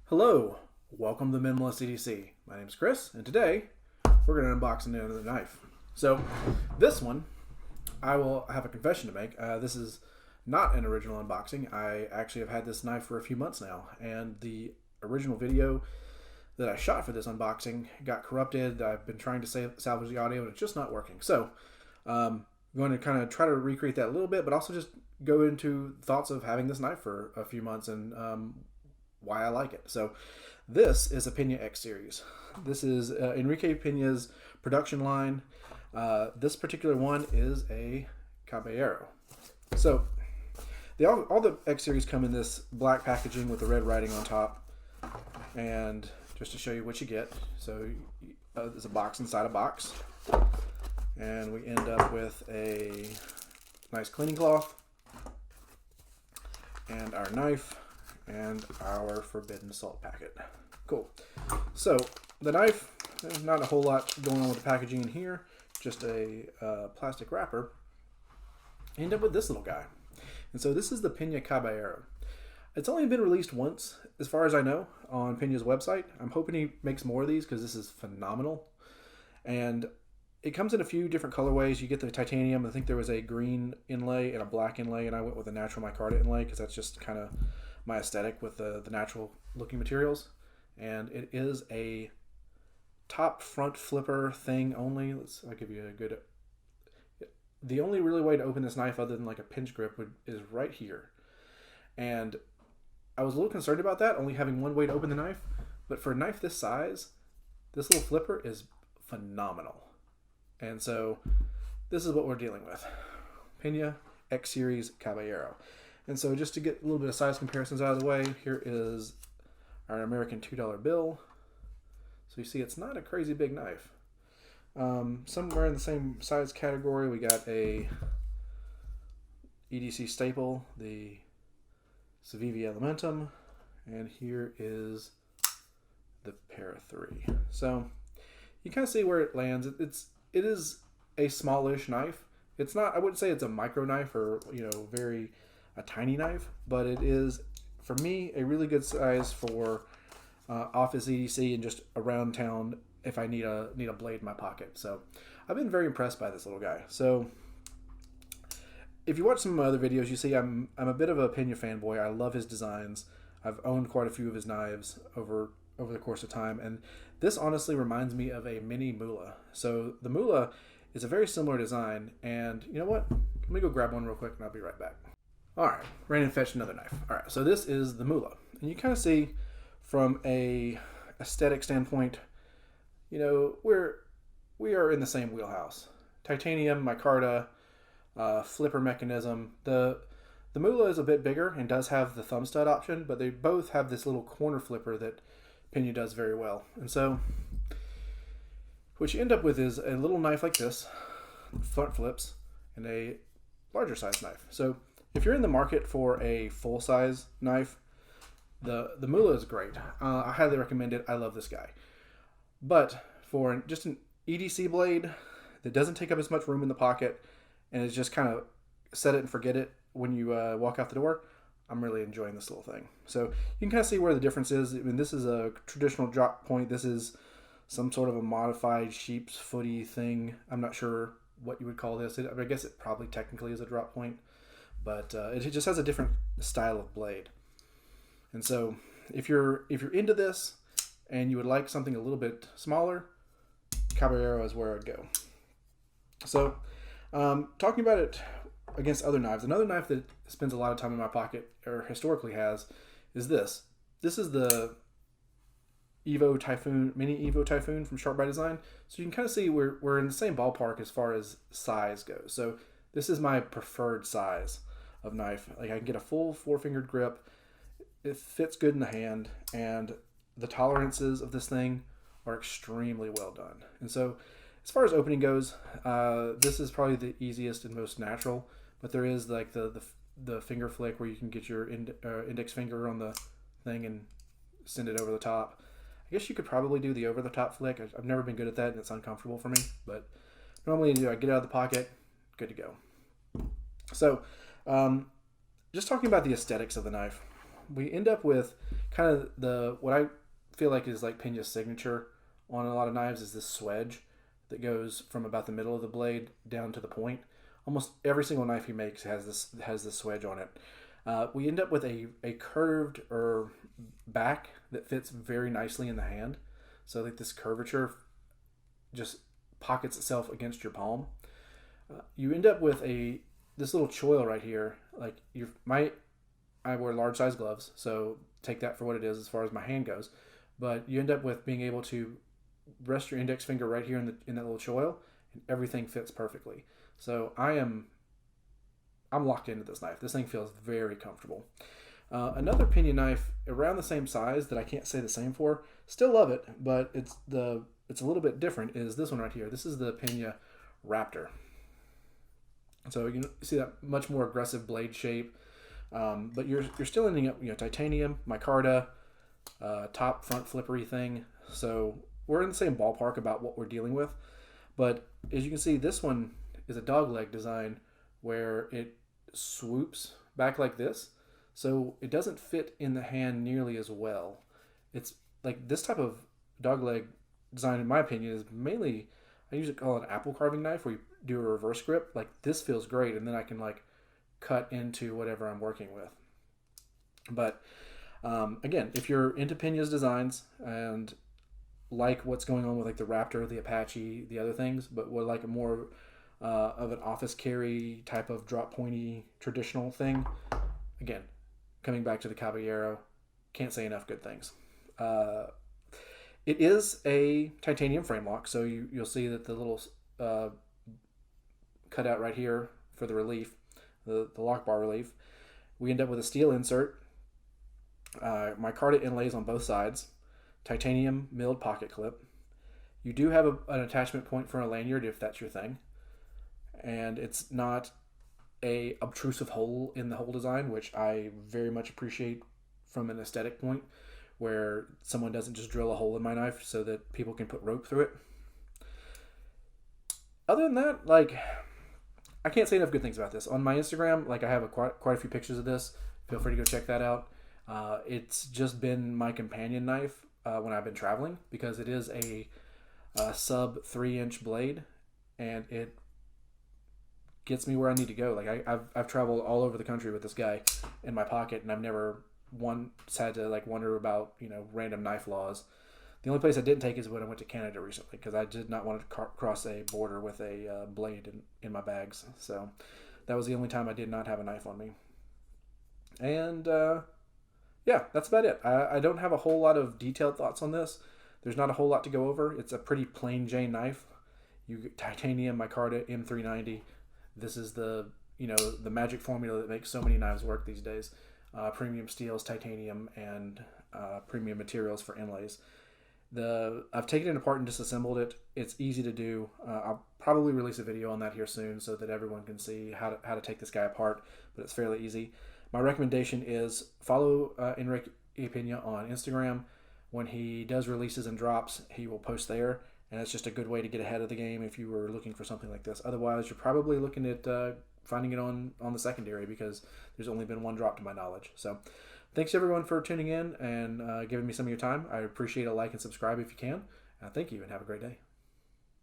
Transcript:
Hello, welcome to Minimalist EDC. My name is Chris, and today we're going to unbox another knife. So this one, I will have a confession to make. This is not an original unboxing. I actually have had this knife for a few months now, and the original video that I shot for this unboxing got corrupted. I've been trying to salvage the audio, and it's just not working. So I'm going to kind of try to recreate that a little bit, but also just go into thoughts of having this knife for a few months and why I like it. So this is a Pena X series. This is Enrique Pena's production line. This particular one is a Caballero. So all the X series come in this black packaging with the red writing on top. And just to show you what you get, so there's a box inside a box. And we end up with a nice cleaning cloth and our knife and our forbidden salt packet. Cool. So the knife, there's not a whole lot going on with the packaging in here, just a plastic wrapper. You end up with this little guy. And so this is the Pena Caballero. It's only been released once, as far as I know, on Pena's website. I'm hoping he makes more of these because this is phenomenal. And it comes in a few different colorways. You get the titanium. I think there was a green inlay and a black inlay, and I went with a natural micarta inlay because that's just kind of my aesthetic with the natural looking materials. And it is a top front flipper thing only. I'll give you a good... The only really way to open this knife other than like a pinch grip is right here. And I was a little concerned about that, only having one way to open the knife. But for a knife this size, this little flipper is phenomenal. And so this is what we're dealing with. Pena X Series Caballero. And so just to get a little bit of size comparisons out of the way, here is our American $2 bill. So you see it's not a crazy big knife. Somewhere in the same size category, we got a EDC staple, the Civivi Elementum, and here is the Para 3. So you kind of see where it lands. It is a smallish knife. It's not, I wouldn't say it's a micro knife or, a tiny knife, but it is, for me, a really good size for office EDC and just around town if I need a blade in my pocket. So I've been very impressed by this little guy. So if you watch some of my other videos, you see I'm a bit of a Pena fanboy. I love his designs. I've owned quite a few of his knives over the course of time, and this honestly reminds me of a mini Mula. So the Mula is a very similar design, and you know what? Let me go grab one real quick and I'll be right back. All right, ran and fetched another knife. All right, so this is the Mula, and you kind of see from a aesthetic standpoint, we are in the same wheelhouse. Titanium, micarta, flipper mechanism. The Mula is a bit bigger and does have the thumb stud option, but they both have this little corner flipper that Pena does very well. And so what you end up with is a little knife like this, front flips, and a larger size knife. So if you're in the market for a full size knife, the Mula is great. I highly recommend it. I love this guy. But for just an EDC blade that doesn't take up as much room in the pocket and is just kind of set it and forget it when you walk out the door, I'm really enjoying this little thing. So you can kind of see where the difference is. I mean, this is a traditional drop point. This is some sort of a modified sheep's footy thing. I'm not sure what you would call this. I guess it probably technically is a drop point, but it just has a different style of blade. And so if you're into this and you would like something a little bit smaller, Caballero is where I'd go. So talking about it against other knives, another knife that spends a lot of time in my pocket, or historically has, is this. This is the Evo Typhoon, mini Evo Typhoon from Sharp by Design. So you can kind of see we're in the same ballpark as far as size goes. So this is my preferred size of knife. Like, I can get a full 4-fingered grip. It fits good in the hand, and the tolerances of this thing are extremely well done. And so as far as opening goes, this is probably the easiest and most natural, but there is like the finger flick where you can get your index finger on the thing and send it over the top. I guess you could probably do the over the top flick. I've never been good at that, and it's uncomfortable for me, but normally I get out of the pocket, good to go. So just talking about the aesthetics of the knife. we end up with kind of what I feel like is like Pena's signature on a lot of knives is this swedge that goes from about the middle of the blade down to the point. Almost every single knife he makes has this swedge on it. We end up with a curved or back that fits very nicely in the hand. So like this curvature just pockets itself against your palm. You end up with this little choil right here. Like I wear large size gloves, so take that for what it is as far as my hand goes. But you end up with being able to rest your index finger right here in that little choil, and everything fits perfectly. So I'm locked into this knife. This thing feels very comfortable. Another Pena knife around the same size that I can't say the same for. Still love it, but it's a little bit different. Is this one right here? This is the Pena Raptor. So you see that much more aggressive blade shape, but you're still ending up titanium, micarta, top front flippery thing. So we're in the same ballpark about what we're dealing with. But as you can see, this one is a dogleg design where it swoops back like this. So it doesn't fit in the hand nearly as well. It's like this type of dogleg design, in my opinion, is mainly, I usually call it an apple carving knife where you do a reverse grip. Like this feels great, and then I can like cut into whatever I'm working with. But again, if you're into Pena's designs and like what's going on with like the Raptor, the Apache, the other things, but would like a more of an office carry type of drop pointy traditional thing, again, coming back to the Caballero, can't say enough good things. It is a titanium frame lock, so you'll see that the little cutout right here for the relief, the lock bar relief, we end up with a steel insert, micarta inlays on both sides, titanium milled pocket clip. You do have an attachment point for a lanyard if that's your thing, and it's not a obtrusive hole in the hole design, which I very much appreciate from an aesthetic point, where someone doesn't just drill a hole in my knife so that people can put rope through it. Other than that, like, I can't say enough good things about this. On my Instagram, like, I have quite a few pictures of this. Feel free to go check that out. It's just been my companion knife when I've been traveling, because it is a sub 3-inch blade, and it gets me where I need to go. Like I've traveled all over the country with this guy in my pocket, and I've never once had to like wonder about random knife laws. The only place I didn't take is when I went to Canada recently, because I did not want to cross a border with a blade in my bags. So that was the only time I did not have a knife on me. And yeah, that's about it. I don't have a whole lot of detailed thoughts on this. There's not a whole lot to go over. It's a pretty plain Jane knife. You get titanium, micarta, M390. This is the magic formula that makes so many knives work these days. Premium steels, titanium, and premium materials for inlays. I've taken it apart and disassembled it. It's easy to do. I'll probably release a video on that here soon so that everyone can see how to take this guy apart, but it's fairly easy. My recommendation is follow Enrique Pena on Instagram. When he does releases and drops, he will post there, and it's just a good way to get ahead of the game if you were looking for something like this. Otherwise, you're probably looking at finding it on the secondary, because there's only been one drop to my knowledge. So thanks everyone for tuning in and giving me some of your time. I appreciate a like and subscribe if you can. Thank you, and have a great day.